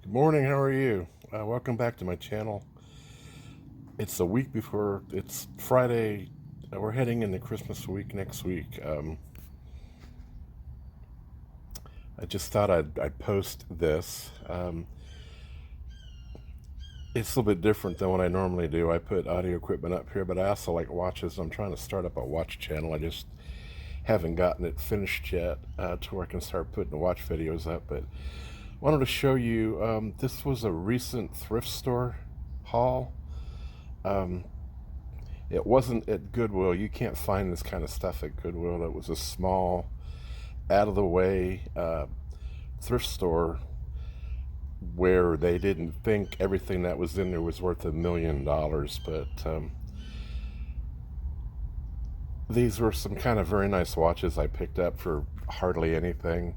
Good morning, how are you? Welcome back to my channel. It's a week before, it's Friday. We're heading into Christmas week next week. I just thought I'd post this. It's a little bit different than what I normally do. I put audio equipment up here, but I also like watches. I'm trying to start up a watch channel. I just haven't gotten it finished yet to where I can start putting the watch videos up. But wanted to show you, this was a recent thrift store haul. It wasn't at Goodwill. You can't find this kind of stuff at Goodwill. It was a small, out of the way thrift store where they didn't think everything that was in there was worth $1 million. But these were some kind of very nice watches I picked up for hardly anything.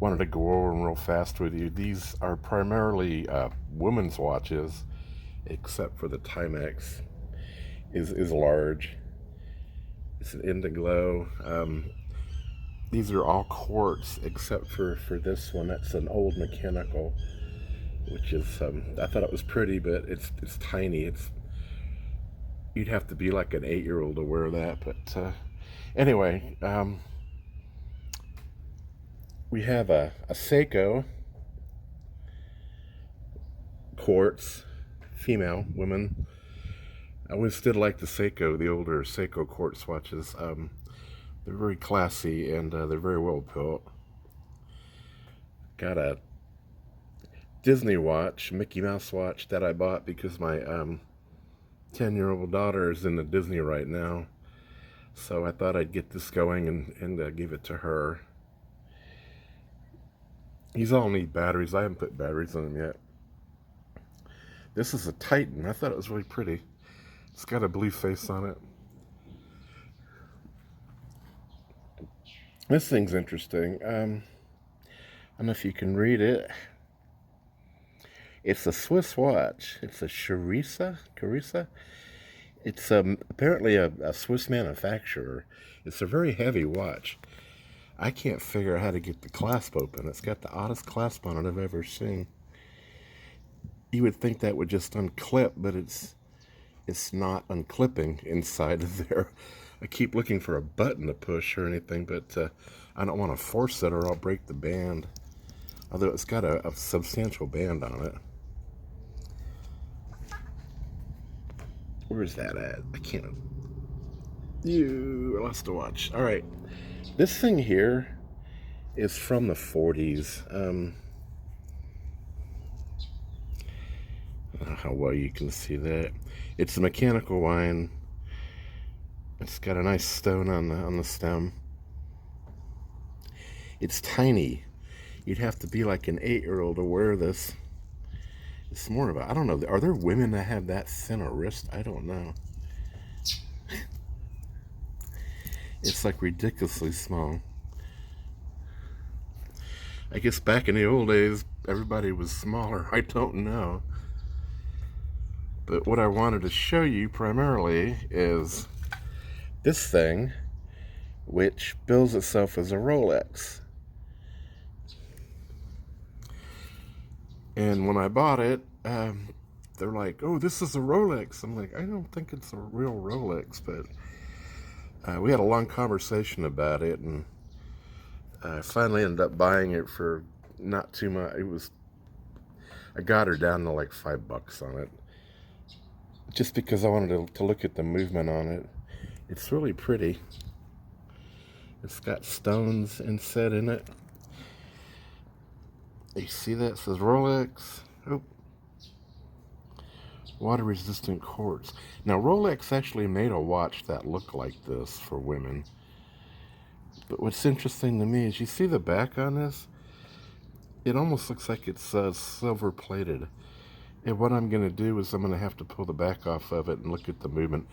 Wanted to go over them real fast with you. These are primarily women's watches, except for the Timex is large. It's an Indiglo. These are all quartz except for this one. That's an old mechanical, which is I thought it was pretty, but it's tiny. You'd have to be like an 8-year-old to wear that. But anyway, we have a Seiko quartz, female, women. I always did like the Seiko, the older Seiko quartz watches. They're very classy and they're very well built. Got a Disney watch, Mickey Mouse watch that I bought because my 10-year-old daughter is into Disney right now. So I thought I'd get this going and give it to her. These all need batteries. I haven't put batteries in them yet. This is a Titan. I thought it was really pretty. It's got a blue face on it. This thing's interesting. I don't know if you can read it. It's a Swiss watch. It's a Carissa. It's apparently a Swiss manufacturer. It's a very heavy watch. I can't figure out how to get the clasp open. It's got the oddest clasp on it I've ever seen. You would think that would just unclip, but it's not unclipping inside of there. I keep looking for a button to push or anything, but I don't want to force it or I'll break the band. Although it's got a substantial band on it. Where's that at? I can't. I lost the watch. All right. This thing here is from the 40s. I don't know how well you can see that. It's a mechanical wine. It's got a nice stone on the stem. It's tiny. You'd have to be like an 8-year-old to wear this. It's more of a, I don't know, are there women that have that thin a wrist? I don't know. It's like ridiculously small. I guess back in the old days, everybody was smaller. I don't know. But what I wanted to show you primarily is this thing, which bills itself as a Rolex. And when I bought it, they're like, oh, this is a Rolex. I'm like, I don't think it's a real Rolex, but we had a long conversation about it, and I finally ended up buying it for not too much. I got her down to like $5 on it, just because I wanted to look at the movement on it. It's really pretty. It's got stones inset in it. You see that? It says Rolex. Oh. Water-resistant quartz. Now, Rolex actually made a watch that looked like this for women. But what's interesting to me is you see the back on this? It almost looks like it's silver-plated. And what I'm going to do is I'm going to have to pull the back off of it and look at the movement.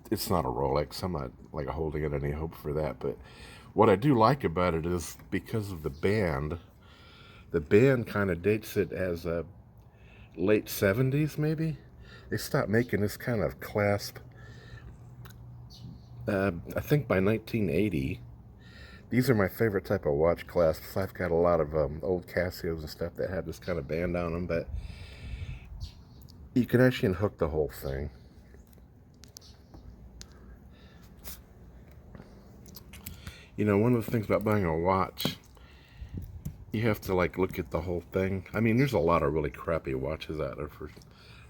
It's not a Rolex. I'm not like holding it any hope for that. But what I do like about it is because of the band kind of dates it as a late 70s, maybe. They stopped making this kind of clasp. I think by 1980, These are my favorite type of watch clasps. I've got a lot of old Casios and stuff that have this kind of band on them, but you can actually unhook the whole thing. You know, one of the things about buying a watch, you have to like look at the whole thing. I mean, there's a lot of really crappy watches out there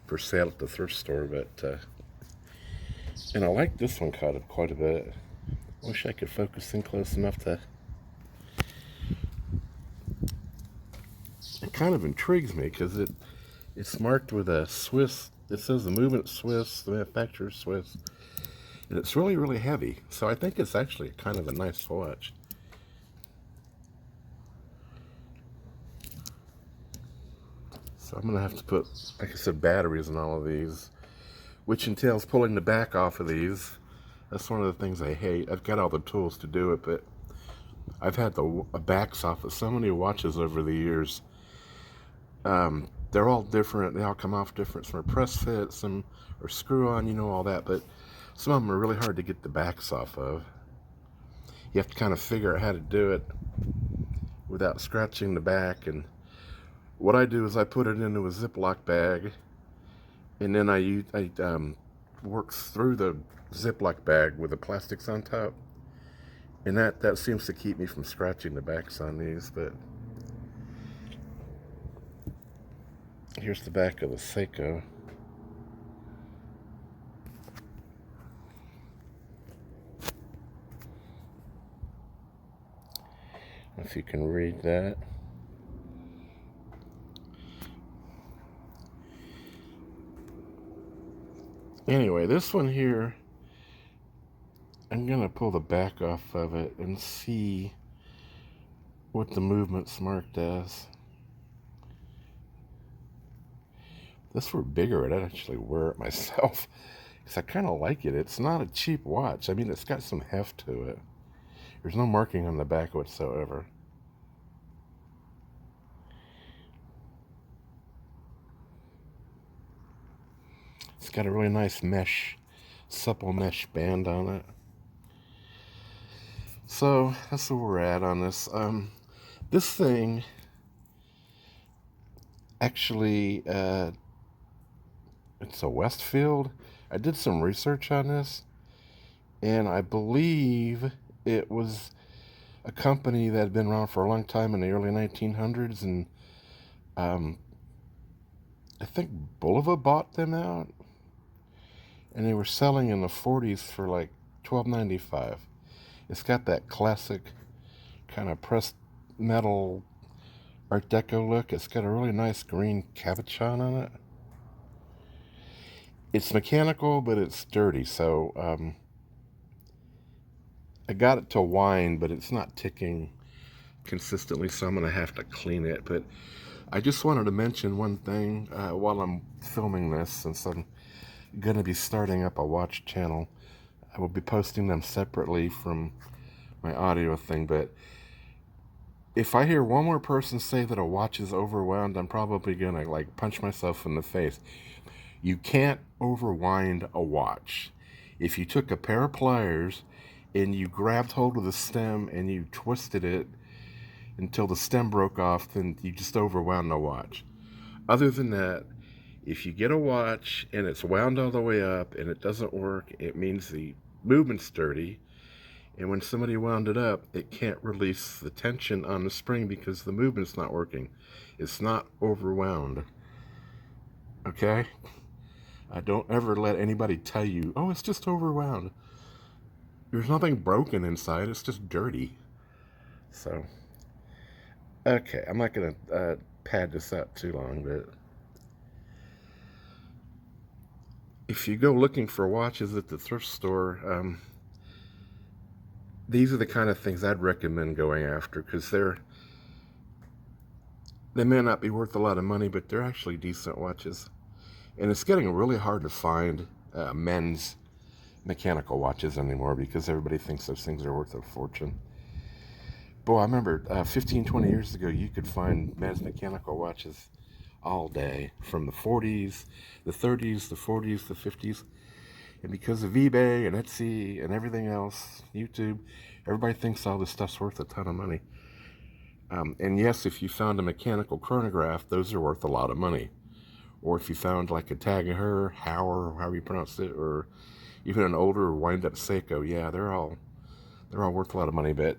for sale at the thrift store, but and I like this one quite a bit. Wish I could focus in close enough to. It kind of intrigues me because it's marked with a Swiss. It says the movement Swiss, the manufacturer Swiss, and it's really, really heavy. So I think it's actually kind of a nice watch. So I'm gonna have to put, like I said, batteries in all of these, which entails pulling the back off of these. That's one of the things I hate. I've got all the tools to do it, but I've had the backs off of so many watches over the years. They're all different. They all come off different. Some are press fit, some are screw on, you know, all that. But some of them are really hard to get the backs off of. You have to kind of figure out how to do it without scratching the back. And what I do is I put it into a Ziploc bag, and then I work through the Ziploc bag with the plastics on top. And that seems to keep me from scratching the backs on these, but here's the back of the Seiko. If you can read that. Anyway, this one here, I'm gonna pull the back off of it and see what the movement's marked as. If this were bigger, I'd actually wear it myself because I kind of like it. It's not a cheap watch. I mean, it's got some heft to it. There's no marking on the back whatsoever. It's got a really nice mesh, supple mesh band on it. So that's where we're at on this. This thing actually, it's a Westfield. I did some research on this, and I believe it was a company that had been around for a long time in the early 1900s, and I think Bulova bought them out, and they were selling in the 40s for like $12.95. It's got that classic kind of pressed metal Art Deco look. It's got a really nice green cabochon on it. It's mechanical, but it's dirty, so I got it to wind, but it's not ticking consistently, so I'm going to have to clean it. But I just wanted to mention one thing while I'm filming this, since I'm going to be starting up a watch channel. I will be posting them separately from my audio thing, but if I hear one more person say that a watch is overwound, I'm probably going to like punch myself in the face. You can't overwind a watch. If you took a pair of pliers and you grabbed hold of the stem and you twisted it until the stem broke off, then you just overwound the watch. Other than that, if you get a watch and it's wound all the way up and it doesn't work, it means the movement's dirty. And when somebody wound it up, it can't release the tension on the spring because the movement's not working. It's not overwound. Okay? Don't ever let anybody tell you, oh, it's just overwound. There's nothing broken inside. It's just dirty. So, okay, I'm not going to pad this out too long, but if you go looking for watches at the thrift store, these are the kind of things I'd recommend going after, because they may not be worth a lot of money, but they're actually decent watches. And it's getting really hard to find men's mechanical watches anymore because everybody thinks those things are worth a fortune. Boy, I remember 15, 20 years ago, you could find men's mechanical watches all day, from the 40s, the 30s, the 40s, the 50s. And because of eBay and Etsy and everything else, YouTube, everybody thinks all this stuff's worth a ton of money. And yes, if you found a mechanical chronograph, those are worth a lot of money. Or if you found like a Hauer, or however you pronounce it, or even an older wind-up Seiko, yeah, they're all worth a lot of money. But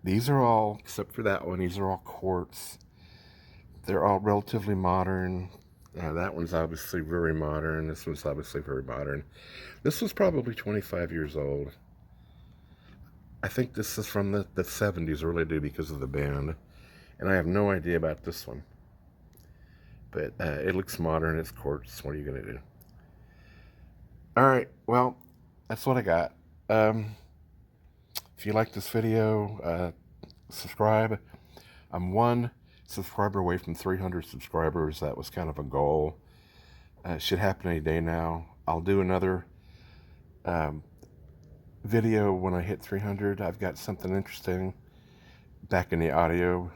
these are all, except for that one, these are all quartz. They're all relatively modern. That one's obviously very modern. This one's obviously very modern. This was probably 25 years old. I think this is from the 70s, really do, because of the band. And I have no idea about this one. But it looks modern. It's quartz. What are you going to do? All right. Well, that's what I got. If you like this video, subscribe. I'm 1 subscriber away from 300 subscribers. That was kind of a goal. It should happen any day now. I'll do another video when I hit 300. I've got something interesting back in the audio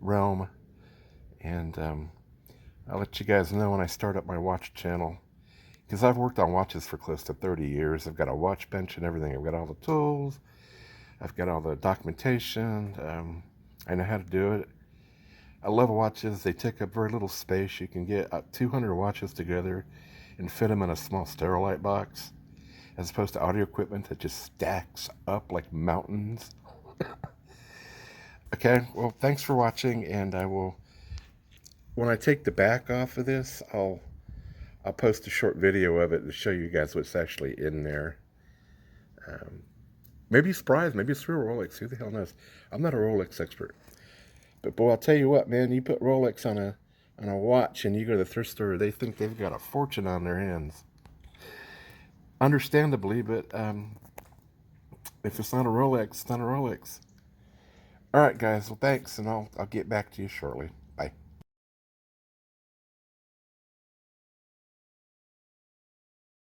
realm. And I'll let you guys know when I start up my watch channel. Because I've worked on watches for close to 30 years. I've got a watch bench and everything. I've got all the tools. I've got all the documentation. I know how to do it. I love watches. They take up very little space. You can get 200 watches together and fit them in a small Sterilite box, as opposed to audio equipment that just stacks up like mountains. Okay, well, thanks for watching, and I will, when I take the back off of this, I'll post a short video of it to show you guys what's actually in there. Maybe surprise, maybe it's real Rolex. Who the hell knows? I'm not a Rolex expert. But boy, I'll tell you what, man, you put Rolex on a watch and you go to the thrift store, they think they've got a fortune on their hands. Understandably, but if it's not a Rolex, it's not a Rolex. All right, guys, well, thanks, and I'll get back to you shortly. Bye.